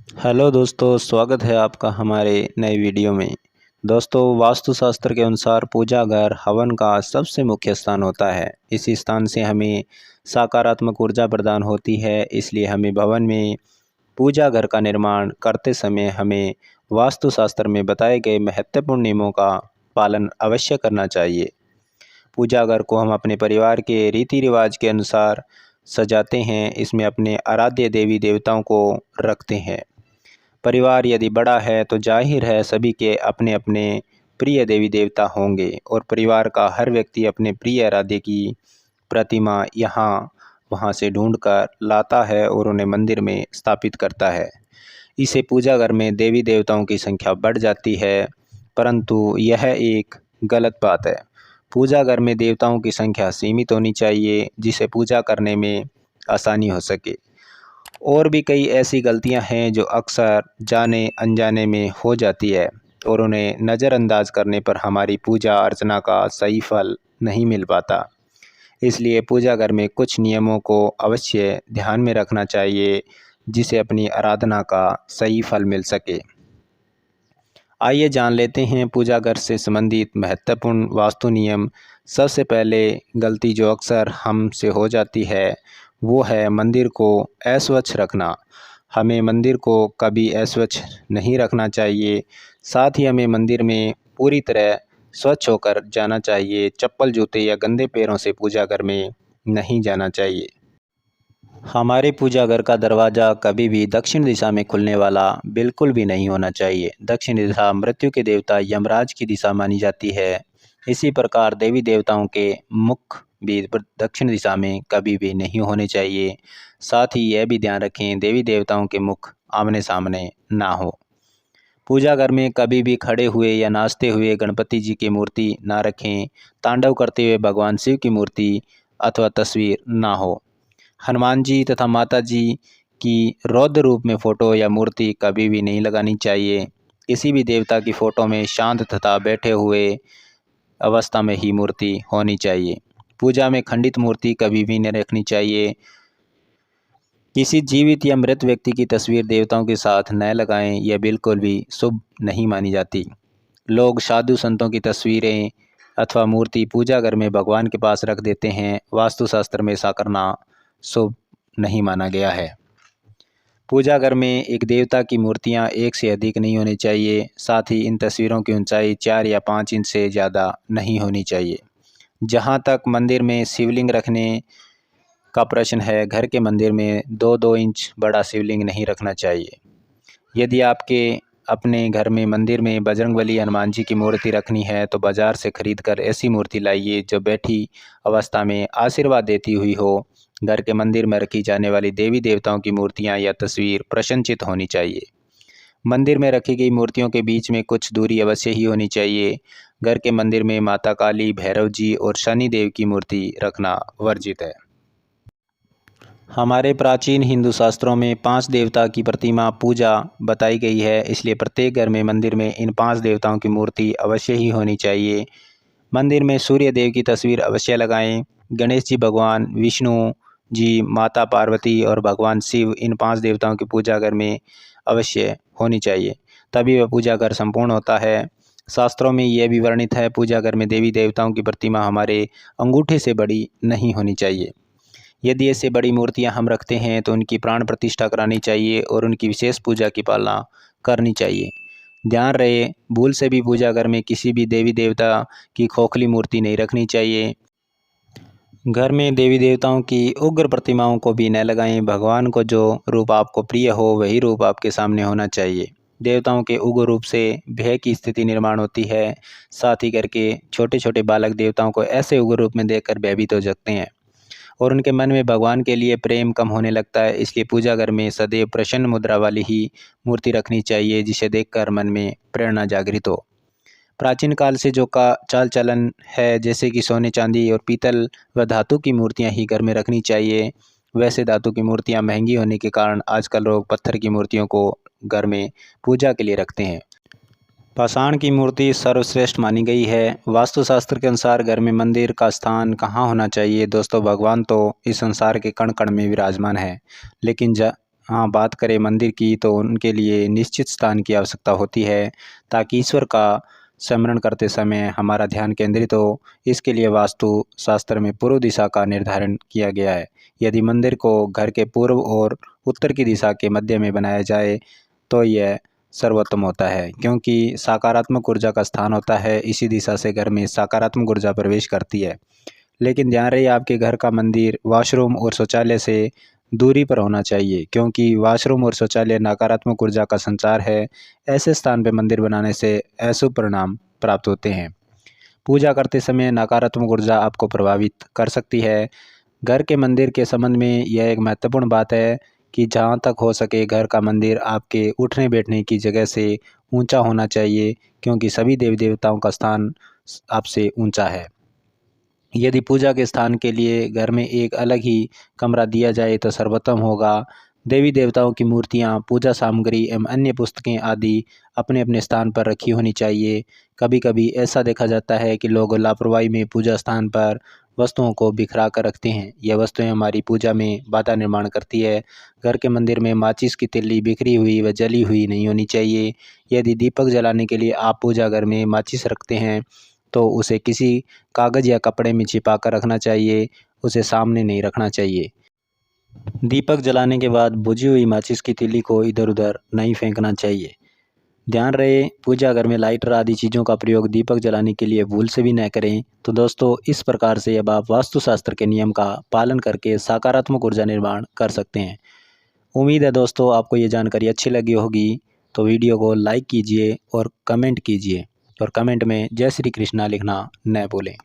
Hello दोस्तों, स्वागत है आपका हमारे नए वीडियो में। दोस्तों, वास्तुशास्त्र के अनुसार पूजा घर हवन का सबसे मुख्य स्थान होता है। इस स्थान से हमें सकारात्मक ऊर्जा प्रदान होती है, इसलिए हमें भवन में पूजा घर का निर्माण करते समय हमें वास्तुशास्त्र में बताए गए महत्वपूर्ण नियमों का पालन अवश्य करना चाहिए। पूजा घर को हम अपने परिवार के रीति रिवाज के अनुसार सजाते हैं। इसमें अपने आराध्य देवी देवताओं को रखते हैं। परिवार यदि बड़ा है तो जाहिर है सभी के अपने अपने प्रिय देवी देवता होंगे और परिवार का हर व्यक्ति अपने प्रिय आराध्य की प्रतिमा यहाँ वहाँ से ढूंढकर लाता है और उन्हें मंदिर में स्थापित करता है। इसे पूजा घर में देवी देवताओं की संख्या बढ़ जाती है, परंतु यह एक गलत बात है। पूजा घर में देवताओं की संख्या सीमित होनी चाहिए, जिसे पूजा करने में आसानी हो सके। और भी कई ऐसी गलतियां हैं जो अक्सर जाने अनजाने में हो जाती है और उन्हें नज़रअंदाज करने पर हमारी पूजा अर्चना का सही फल नहीं मिल पाता। इसलिए पूजा घर में कुछ नियमों को अवश्य ध्यान में रखना चाहिए, जिसे अपनी आराधना का सही फल मिल सके। आइए जान लेते हैं पूजा घर से संबंधित महत्वपूर्ण वास्तु नियम। सबसे पहले गलती जो अक्सर हमसे हो जाती है वो है मंदिर को अस्वच्छ रखना। हमें मंदिर को कभी अस्वच्छ नहीं रखना चाहिए। साथ ही हमें मंदिर में पूरी तरह स्वच्छ होकर जाना चाहिए। चप्पल जूते या गंदे पैरों से पूजा घर में नहीं जाना चाहिए। हमारे पूजा घर का दरवाज़ा कभी भी दक्षिण दिशा में खुलने वाला बिल्कुल भी नहीं होना चाहिए। दक्षिण दिशा मृत्यु के देवता यमराज की दिशा मानी जाती है। इसी प्रकार देवी देवताओं के मुख भी दक्षिण दिशा में कभी भी नहीं होने चाहिए। साथ ही यह भी ध्यान रखें देवी देवताओं के मुख आमने सामने ना हो। पूजा घर में कभी भी खड़े हुए या नाचते हुए गणपति जी की मूर्ति ना रखें। तांडव करते हुए भगवान शिव की मूर्ति अथवा तस्वीर ना हो। हनुमान जी तथा माता जी की रौद्र रूप में फ़ोटो या मूर्ति कभी भी नहीं लगानी चाहिए। किसी भी देवता की फ़ोटो में शांत तथा बैठे हुए अवस्था में ही मूर्ति होनी चाहिए। पूजा में खंडित मूर्ति कभी भी नहीं रखनी चाहिए। किसी जीवित या मृत व्यक्ति की तस्वीर देवताओं के साथ न लगाएं, यह बिल्कुल भी शुभ नहीं मानी जाती। लोग साधु संतों की तस्वीरें अथवा मूर्ति पूजा घर में भगवान के पास रख देते हैं। वास्तुशास्त्र में ऐसा करना शुभ नहीं माना गया है। पूजा घर में एक देवता की मूर्तियां एक से अधिक नहीं होनी चाहिए। साथ ही इन तस्वीरों की ऊंचाई 4 या 5 इंच से ज़्यादा नहीं होनी चाहिए। जहां तक मंदिर में शिवलिंग रखने का प्रश्न है, घर के मंदिर में 2-2 इंच बड़ा शिवलिंग नहीं रखना चाहिए। यदि आपके अपने घर में मंदिर में बजरंगबली हनुमान जी की मूर्ति रखनी है तो बाज़ार से खरीद कर ऐसी मूर्ति लाइए जो बैठी अवस्था में आशीर्वाद देती हुई हो। घर के मंदिर में रखी जाने वाली देवी देवताओं की मूर्तियां या तस्वीर प्रशंसित होनी चाहिए। मंदिर में रखी गई मूर्तियों के बीच में कुछ दूरी अवश्य ही होनी चाहिए। घर के मंदिर में माता काली, भैरव जी और शनि देव की मूर्ति रखना वर्जित है। हमारे प्राचीन हिंदू शास्त्रों में 5 देवता की प्रतिमा पूजा बताई गई है, इसलिए प्रत्येक घर में मंदिर में इन 5 देवताओं की मूर्ति अवश्य ही होनी चाहिए। मंदिर में सूर्य देव की तस्वीर अवश्य लगाएं। गणेश जी भगवान, विष्णु जी, माता पार्वती और भगवान शिव, इन 5 देवताओं की पूजा घर में अवश्य होनी चाहिए, तभी वह पूजा घर संपूर्ण होता है। शास्त्रों में यह भी वर्णित है पूजा घर में देवी देवताओं की प्रतिमा हमारे अंगूठे से बड़ी नहीं होनी चाहिए। यदि ऐसे बड़ी मूर्तियां हम रखते हैं तो उनकी प्राण प्रतिष्ठा करानी चाहिए और उनकी विशेष पूजा की पालना करनी चाहिए। ध्यान रहे, भूल से भी पूजा घर में किसी भी देवी देवता की खोखली मूर्ति नहीं रखनी चाहिए। घर में देवी देवताओं की उग्र प्रतिमाओं को भी न लगाएं। भगवान को जो रूप आपको प्रिय हो वही रूप आपके सामने होना चाहिए। देवताओं के उग्र रूप से भय की स्थिति निर्माण होती है। साथ ही करके छोटे छोटे बालक देवताओं को ऐसे उग्र रूप में देखकर भयभीत हो सकते हैं और उनके मन में भगवान के लिए प्रेम कम होने लगता है। इसलिए पूजा घर में सदैव प्रसन्न मुद्रा वाली ही मूर्ति रखनी चाहिए, जिसे देखकर मन में प्रेरणा जागृत हो। प्राचीन काल से जो का चाल चलन है, जैसे कि सोने चांदी और पीतल व धातु की मूर्तियां ही घर में रखनी चाहिए। वैसे धातु की मूर्तियां महंगी होने के कारण आजकल लोग पत्थर की मूर्तियों को घर में पूजा के लिए रखते हैं। पाषाण की मूर्ति सर्वश्रेष्ठ मानी गई है। वास्तुशास्त्र के अनुसार घर में मंदिर का स्थान कहाँ होना चाहिए? दोस्तों, भगवान तो इस संसार के कण कण में विराजमान है, लेकिन बात करें मंदिर की, तो उनके लिए निश्चित स्थान की आवश्यकता होती है ताकि ईश्वर का स्मरण करते समय हमारा ध्यान केंद्रित हो। इसके लिए वास्तु शास्त्र में पूर्व दिशा का निर्धारण किया गया है। यदि मंदिर को घर के पूर्व और उत्तर की दिशा के मध्य में बनाया जाए तो यह सर्वोत्तम होता है, क्योंकि सकारात्मक ऊर्जा का स्थान होता है। इसी दिशा से घर में सकारात्मक ऊर्जा प्रवेश करती है। लेकिन ध्यान रहे, आपके घर का मंदिर वॉशरूम और शौचालय से दूरी पर होना चाहिए, क्योंकि वॉशरूम और शौचालय नकारात्मक ऊर्जा का संचार है। ऐसे स्थान पर मंदिर बनाने से अशुभ परिणाम प्राप्त होते हैं। पूजा करते समय नकारात्मक ऊर्जा आपको प्रभावित कर सकती है। घर के मंदिर के संबंध में यह एक महत्वपूर्ण बात है कि जहाँ तक हो सके घर का मंदिर आपके उठने बैठने की जगह से ऊंचा होना चाहिए, क्योंकि सभी देवी देवताओं का स्थान आपसे ऊंचा है। यदि पूजा के स्थान के लिए घर में एक अलग ही कमरा दिया जाए तो सर्वोत्तम होगा। देवी देवताओं की मूर्तियाँ, पूजा सामग्री एवं अन्य पुस्तकें आदि अपने अपने स्थान पर रखी होनी चाहिए। कभी कभी ऐसा देखा जाता है कि लोग लापरवाही में पूजा स्थान पर वस्तुओं को बिखरा कर रखते हैं। यह वस्तुएं हमारी पूजा में बाधा निर्माण करती है। घर के मंदिर में माचिस की तिल्ली बिखरी हुई व जली हुई नहीं होनी चाहिए। यदि दीपक जलाने के लिए आप पूजा घर में माचिस रखते हैं तो उसे किसी कागज़ या कपड़े में छिपा कर रखना चाहिए, उसे सामने नहीं रखना चाहिए। दीपक जलाने के बाद बुझी हुई माचिस की तीली को इधर उधर नहीं फेंकना चाहिए। ध्यान रहे, पूजा घर में लाइटर आदि चीज़ों का प्रयोग दीपक जलाने के लिए भूल से भी न करें। तो दोस्तों, इस प्रकार से अब आप वास्तुशास्त्र के नियम का पालन करके सकारात्मक ऊर्जा निर्माण कर सकते हैं। उम्मीद है दोस्तों आपको ये जानकारी अच्छी लगी होगी। तो वीडियो को लाइक कीजिए और कमेंट कीजिए, और कमेंट में जय श्री कृष्णा लिखना न भूलें।